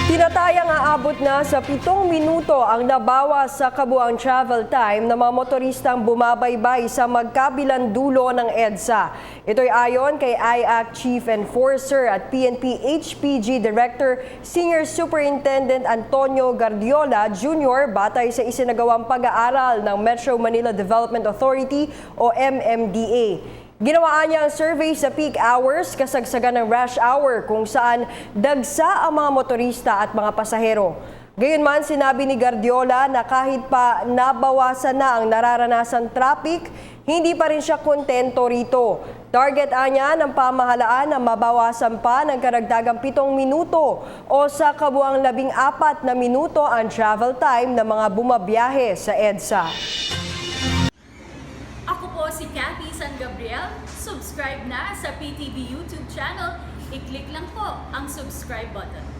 Tinatayang aabot na sa 7 minuto ang nabawas sa kabuang travel time ng mga motoristang bumabaybay sa magkabilang dulo ng EDSA. Ito'y ayon kay IAC Chief Enforcer at PNP HPG Director Senior Superintendent Antonio Guardiola Jr. batay sa isinagawang pag-aaral ng Metro Manila Development Authority o MMDA. Ginawaan niya ang survey sa peak hours, kasagsagan ng rush hour kung saan dagsa ang mga motorista at mga pasahero. Gayunman, sinabi ni Guardiola na kahit pa nabawasan na ang nararanasang traffic, hindi pa rin siya kontento rito. Target anya ng pamahalaan na mabawasan pa ng karagdagang 7 minuto o sa kabuang 14 na minuto ang travel time ng mga bumabiyahe sa EDSA. Ako po si Cathy San Gabriel. Subscribe na sa PTV YouTube channel. I-click lang po ang subscribe button.